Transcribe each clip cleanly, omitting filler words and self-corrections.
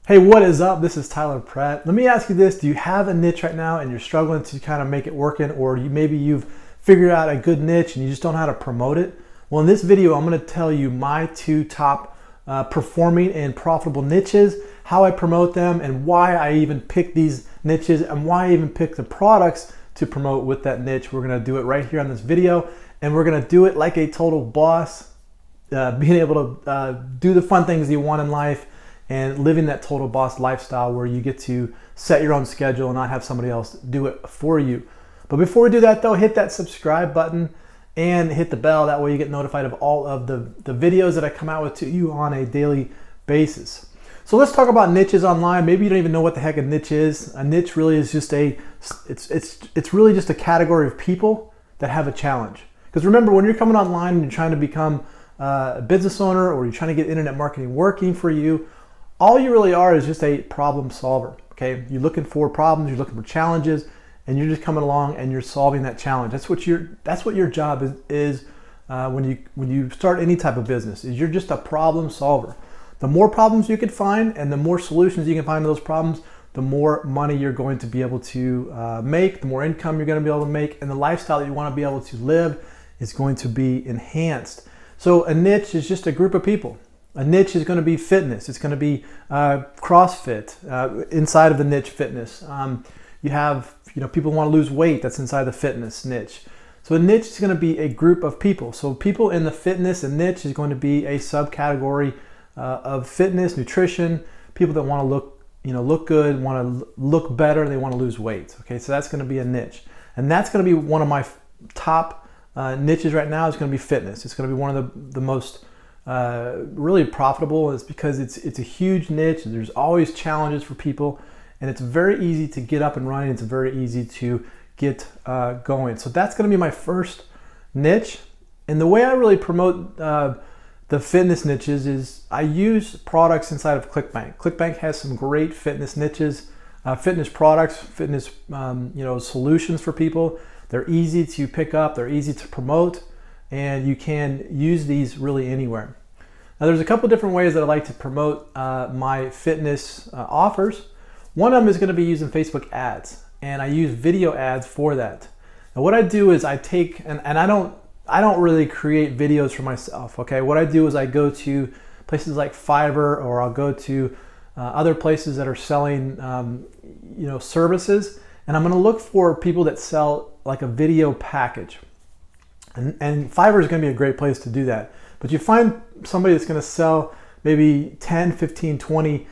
Hey, what is up? This is Tyler Pratt. Let me ask you this. Do you have a niche right now and you're struggling to kind of make it working, or maybe you've figured out a good niche and you just don't know how to promote it? Well, in this video, I'm going to tell you my two top performing and profitable niches, how I promote them, and why I even pick these niches and why I even pick the products to promote with that niche. We're going to do it right here on this video, and we're going to do it like a total boss, being able to do the fun things you want in life and living that total boss lifestyle where you get to set your own schedule and not have somebody else do it for you. But before we do that though, hit that subscribe button and hit the bell. That way you get notified of all of the videos that I come out with to you on a daily basis. So let's talk about niches online. Maybe you don't even know what the heck a niche is. A niche really is just it's really just a category of people that have a challenge. Because remember, when you're coming online and you're trying to become a business owner, or you're trying to get internet marketing working for you, all you really are is just a problem solver. Okay, you're looking for problems, you're looking for challenges, and you're just coming along and you're solving that challenge. That's what your job is when you start any type of business. Is you're just a problem solver. The more problems you can find and the more solutions you can find to those problems, the more money you're going to be able to make, the more income you're going to be able to make, and the lifestyle that you want to be able to live is going to be enhanced. So a niche is just a group of people. A niche is going to be fitness. It's going to be CrossFit. Inside of the niche, fitness. You have people who want to lose weight. That's inside the fitness niche. So a niche is going to be a group of people. So people in the fitness and niche is going to be a subcategory of fitness, nutrition. People that want to look good, want to look better. They want to lose weight. Okay, so that's going to be a niche, and that's going to be one of my top niches right now. Is going to be fitness. It's going to be one of the most really profitable, is because it's a huge niche. There's always challenges for people, and it's very easy to get up and running. It's very easy to get going. So that's going to be my first niche. And the way I really promote the fitness niches is I use products inside of ClickBank. ClickBank has some great fitness niches, fitness products, fitness solutions for people. They're easy to pick up. They're easy to promote. And you can use these really anywhere. Now there's a couple different ways that I like to promote my fitness offers. One of them is going to be using Facebook ads, and I use video ads for that. Now what I do is I take, and I don't really create videos for myself, okay? What I do is I go to places like Fiverr, or I'll go to other places that are selling services, and I'm going to look for people that sell like a video package. And Fiverr is going to be a great place to do that. But you find somebody that's going to sell maybe 10, 15, 20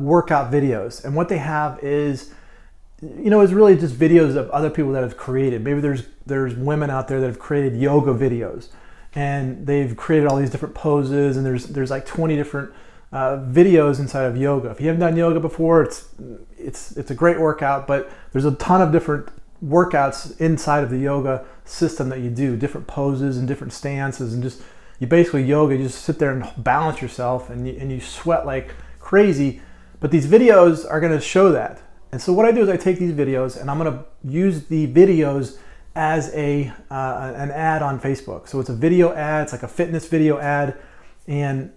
workout videos. And what they have is really just videos of other people that have created. Maybe there's women out there that have created yoga videos. And they've created all these different poses. And there's like 20 different videos inside of yoga. If you haven't done yoga before, it's a great workout. But there's a ton of different workouts inside of the yoga system that you do, different poses and different stances, and you basically yoga, you just sit there and balance yourself, and you sweat like crazy. But these videos are going to show that. And so what I do is I take these videos and I'm going to use the videos as an ad on Facebook. So it's a video ad, it's like a fitness video ad, and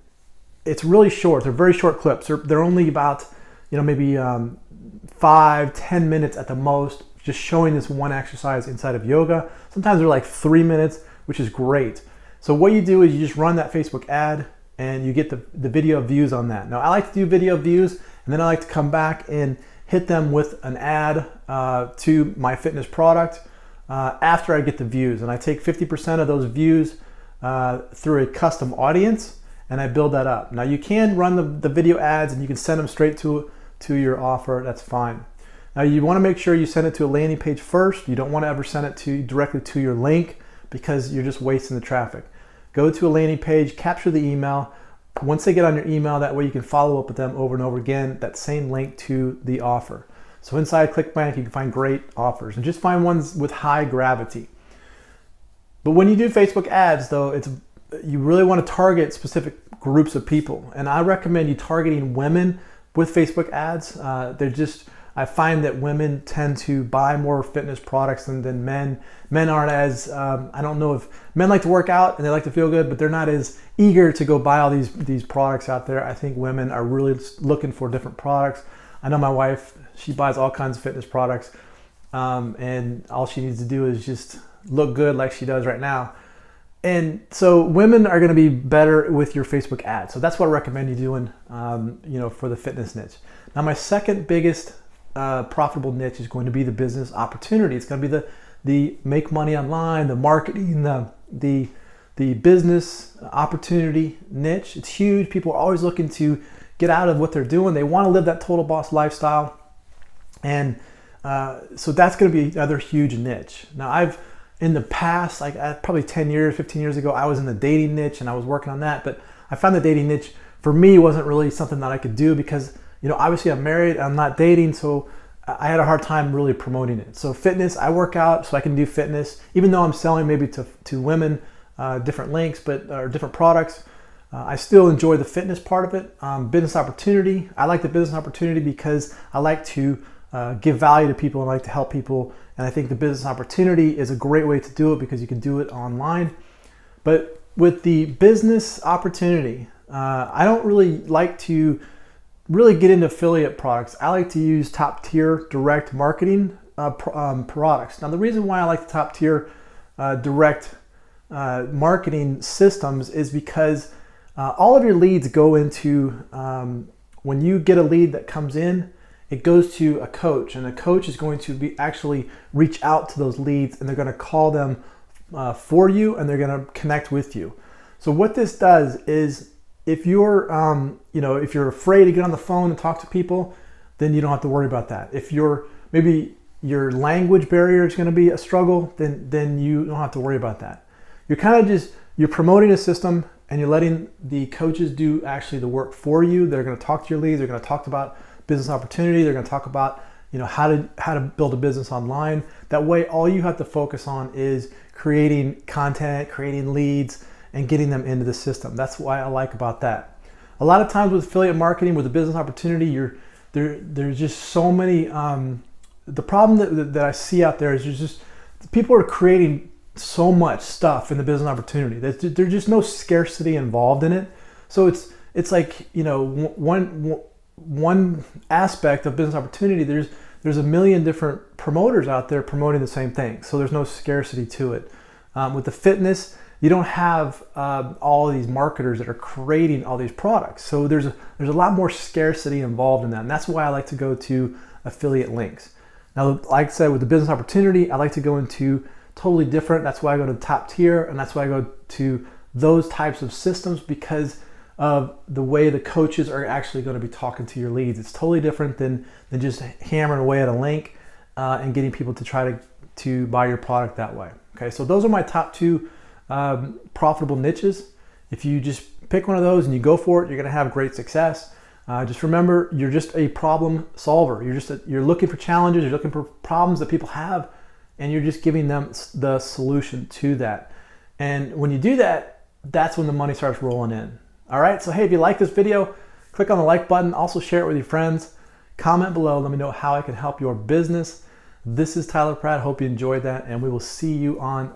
it's really short. They're very short clips. They're only about maybe 5-10 minutes at the most, just showing this one exercise inside of yoga. Sometimes they're like 3 minutes, which is great. So what you do is you just run that Facebook ad and you get the video views on that. Now I like to do video views, and then I like to come back and hit them with an ad to my fitness product after I get the views. And I take 50% of those views through a custom audience, and I build that up. Now you can run the video ads and you can send them straight to your offer. That's fine. Now you want to make sure you send it to a landing page first. You don't want to ever send it directly to your link, because you're just wasting the traffic. Go to a landing page, capture the email. Once they get on your email, that way you can follow up with them over and over again, that same link to the offer. So inside ClickBank, you can find great offers, and just find ones with high gravity. But when you do Facebook ads though, you really want to target specific groups of people. And I recommend you targeting women with Facebook ads. They're just I find that women tend to buy more fitness products than men. Men aren't as, I don't know if men like to work out and they like to feel good, but they're not as eager to go buy all these products out there. I think women are really looking for different products. I know my wife, she buys all kinds of fitness products, and all she needs to do is just look good like she does right now. And so women are going to be better with your Facebook ads. So that's what I recommend you doing, for the fitness niche. Now, my second biggest profitable niche is going to be the business opportunity. It's going to be the make money online, the marketing, the business opportunity niche. It's huge. People are always looking to get out of what they're doing. They want to live that total boss lifestyle. And so that's going to be another huge niche. Now, in the past, like probably 10 years, 15 years ago, I was in the dating niche and I was working on that. But I found the dating niche for me wasn't really something that I could do because, obviously I'm married, I'm not dating. So I had a hard time really promoting it. So fitness, I work out so I can do fitness, even though I'm selling maybe to women, different links, or different products. I still enjoy the fitness part of it. Business opportunity, I like the business opportunity because I like to give value to people and like to help people. And I think the business opportunity is a great way to do it because you can do it online. But with the business opportunity, I don't really like to really get into affiliate products. I like to use top tier direct marketing products. Now, the reason why I like the top tier direct marketing systems is because all of your leads go into, when you get a lead that comes in, it goes to a coach, and a coach is going to actually reach out to those leads, and they're going to call them for you, and they're going to connect with you. So what this does is, if you're afraid to get on the phone and talk to people, then you don't have to worry about that. If maybe your language barrier is going to be a struggle, then you don't have to worry about that. You're promoting a system, and you're letting the coaches do actually the work for you. They're going to talk to your leads. They're going to talk about business opportunity. They're going to talk about how to build a business online. That way, all you have to focus on is creating content, creating leads, and getting them into the system. That's why I like about that. A lot of times with affiliate marketing, with a business opportunity, there's just so many. The problem that I see out there is people are creating so much stuff in the business opportunity. There's just no scarcity involved in it. So it's like one aspect of business opportunity, there's a million different promoters out there promoting the same thing. So there's no scarcity to it. With the fitness, you don't have all these marketers that are creating all these products. So there's a lot more scarcity involved in that. And that's why I like to go to affiliate links. Now, like I said, with the business opportunity, I like to go into totally different. That's why I go to the top tier, and that's why I go to those types of systems, because of the way the coaches are actually going to be talking to your leads. It's totally different than just hammering away at a link and getting people to try to buy your product that way. Okay, so those are my top two profitable niches. If you just pick one of those and you go for it, you're going to have great success. Just remember, you're just a problem solver. You're looking for challenges. You're looking for problems that people have, and you're just giving them the solution to that. And when you do that, that's when the money starts rolling in. All right, so hey, if you like this video, click on the like button. Also share it with your friends. Comment below. Let me know how I can help your business. This is Tyler Pratt. Hope you enjoyed that, and we will see you on